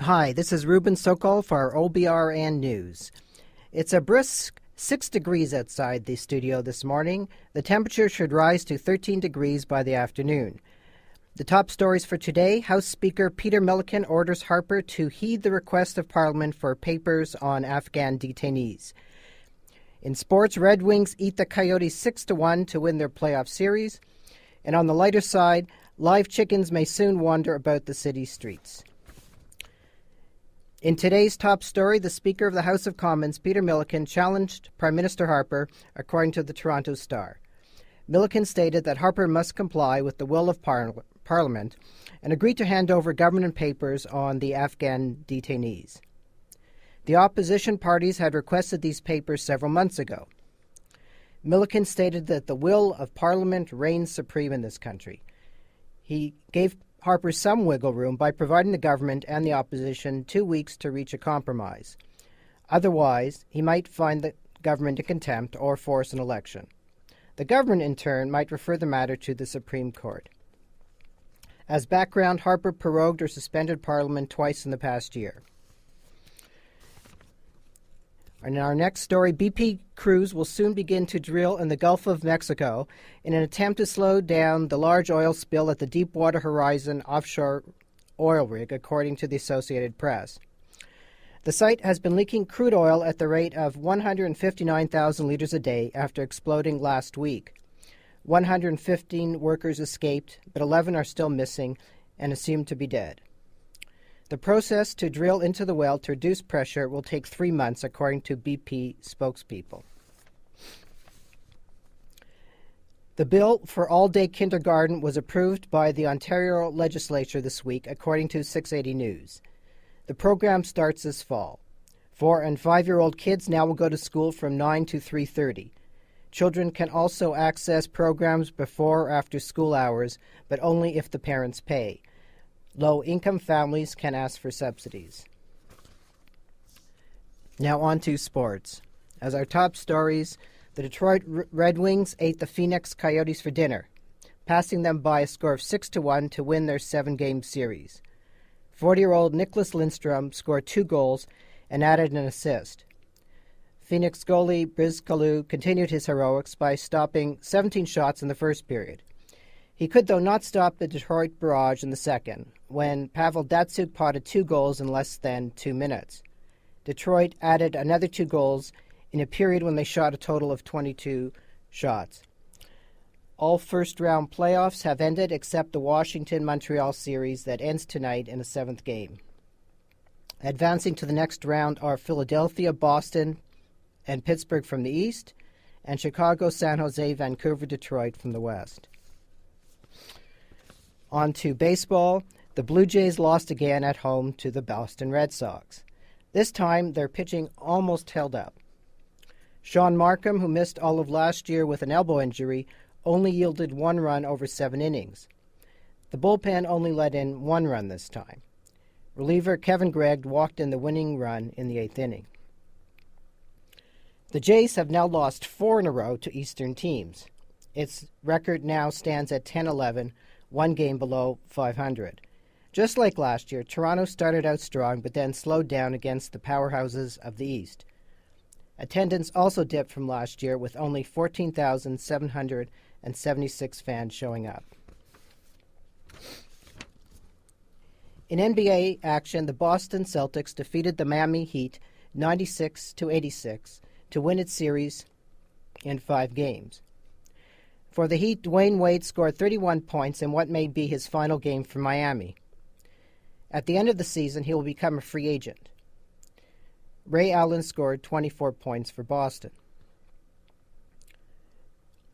Hi, this is Reuben Sokol for our OBRN News. It's a brisk 6 degrees outside the studio this morning. The temperature should rise to 13 degrees by the afternoon. The top stories for today: House Speaker Peter Milliken orders Harper to heed the request of Parliament for papers on Afghan detainees. In sports, Red Wings eat the Coyotes 6-1 to win their playoff series. And on the lighter side, live chickens may soon wander about the city streets. In today's top story, the Speaker of the House of Commons, Peter Milliken, challenged Prime Minister Harper, according to the Toronto Star. Milliken stated that Harper must comply with the will of Parliament and agreed to hand over government papers on the Afghan detainees. The opposition parties had requested these papers several months ago. Milliken stated that the will of Parliament reigns supreme in this country. He gave Harper some wiggle room by providing the government and the opposition 2 weeks to reach a compromise. Otherwise, he might find the government in contempt or force an election. The government, in turn, might refer the matter to the Supreme Court. As background, Harper prorogued or suspended Parliament twice in the past year. In our next story, BP crews will soon begin to drill in the Gulf of Mexico in an attempt to slow down the large oil spill at the Deepwater Horizon offshore oil rig, according to the Associated Press. The site has been leaking crude oil at the rate of 159,000 liters a day after exploding last week. 115 workers escaped, but 11 are still missing and assumed to be dead. The process to drill into the well to reduce pressure will take 3 months, according to BP spokespeople. The bill for all-day kindergarten was approved by the Ontario legislature this week, according to 680 News. The program starts this fall. 4- and 5-year-old kids now will go to school from 9 to 3:30. Children can also access programs before or after school hours, but only if the parents pay. Low-income families can ask for subsidies. Now on to sports. As our top stories, the Detroit Red Wings ate the Phoenix Coyotes for dinner, passing them by a score of 6-1 to win their 7-game series. 40-year-old Nicholas Lindstrom scored 2 goals and added an assist. Phoenix goalie Briz Kalu continued his heroics by stopping 17 shots in the first period. He could, though, not stop the Detroit barrage in the second, when Pavel Datsyuk potted 2 goals in less than 2 minutes. Detroit added another 2 goals in a period when they shot a total of 22 shots. All first-round playoffs have ended except the Washington-Montreal series that ends tonight in a 7th game. Advancing to the next round are Philadelphia, Boston, and Pittsburgh from the east, and Chicago, San Jose, Vancouver, Detroit from the west. On to baseball. The Blue Jays lost again at home to the Boston Red Sox. This time, their pitching almost held up. Sean Markham, who missed all of last year with an elbow injury, only yielded 1 run over 7 innings. The bullpen only let in 1 run this time. Reliever Kevin Gregg walked in the winning run in the 8th inning. The Jays have now lost 4 in a row to Eastern teams. Its record now stands at 10-11, 1 game below 500. Just like last year, Toronto started out strong but then slowed down against the powerhouses of the East. Attendance also dipped from last year, with only 14,776 fans showing up. In NBA action, the Boston Celtics defeated the Miami Heat 96-86 to win its series in 5 games. For the Heat, Dwayne Wade scored 31 points in what may be his final game for Miami. At the end of the season, he will become a free agent. Ray Allen scored 24 points for Boston.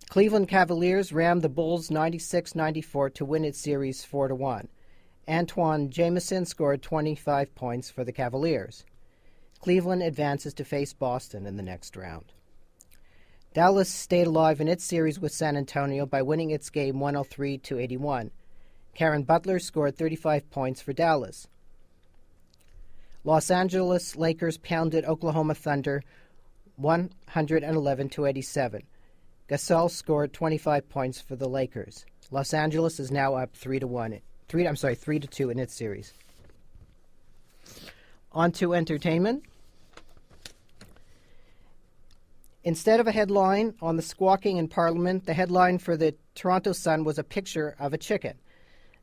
Cleveland Cavaliers rammed the Bulls 96-94 to win its series 4-1. Antoine Jamison scored 25 points for the Cavaliers. Cleveland advances to face Boston in the next round. Dallas stayed alive in its series with San Antonio by winning its game 103-81. Karen Butler scored 35 points for Dallas. Los Angeles Lakers pounded Oklahoma Thunder 111-87. Gasol scored 25 points for the Lakers. Los Angeles is now up 3-2 in its series. On to entertainment. Instead of a headline on the squawking in Parliament, the headline for the Toronto Sun was a picture of a chicken.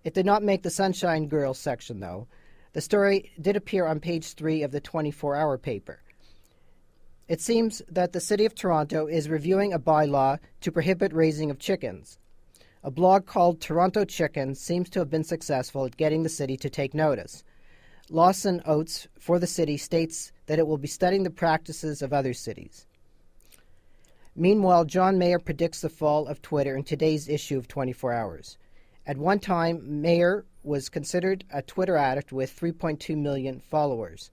It did not make the Sunshine Girls section, though. The story did appear on page 3 of the 24-hour paper. It seems that the City of Toronto is reviewing a bylaw to prohibit raising of chickens. A blog called Toronto Chickens seems to have been successful at getting the city to take notice. Lawson Oates for the city states that it will be studying the practices of other cities. Meanwhile, John Mayer predicts the fall of Twitter in today's issue of 24 Hours. At one time, Mayer was considered a Twitter addict with 3.2 million followers.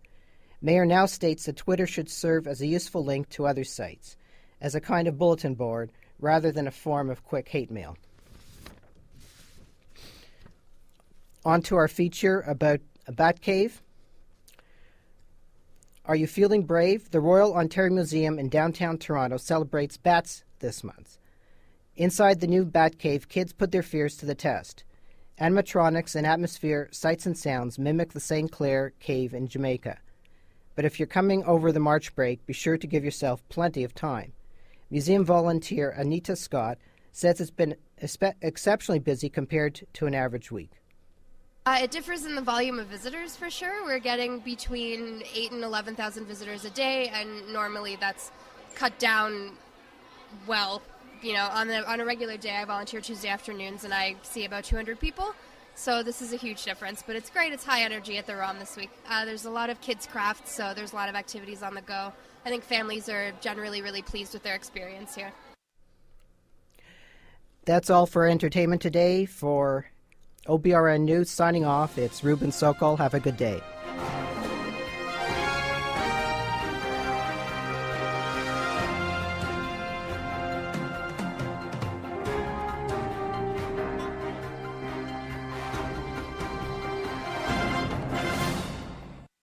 Mayer now states that Twitter should serve as a useful link to other sites, as a kind of bulletin board rather than a form of quick hate mail. On to our feature about a bat cave. Are you feeling brave? The Royal Ontario Museum in downtown Toronto celebrates bats this month. Inside the new bat cave, kids put their fears to the test. Animatronics and atmosphere sights and sounds mimic the St. Clair Cave in Jamaica. But if you're coming over the March break, be sure to give yourself plenty of time. Museum volunteer Anita Scott says it's been exceptionally busy compared to an average week. It differs in the volume of visitors for sure. We're getting between 8,000 and 11,000 visitors a day, and normally that's cut down well. You know, on a regular day, I volunteer Tuesday afternoons, and I see about 200 people. So this is a huge difference, but it's great. It's high energy at the ROM this week. There's a lot of kids' crafts, so there's a lot of activities on the go. I think families are generally really pleased with their experience here. That's all for entertainment today. For OBRN News, signing off, it's Reuben Sokol. Have a good day.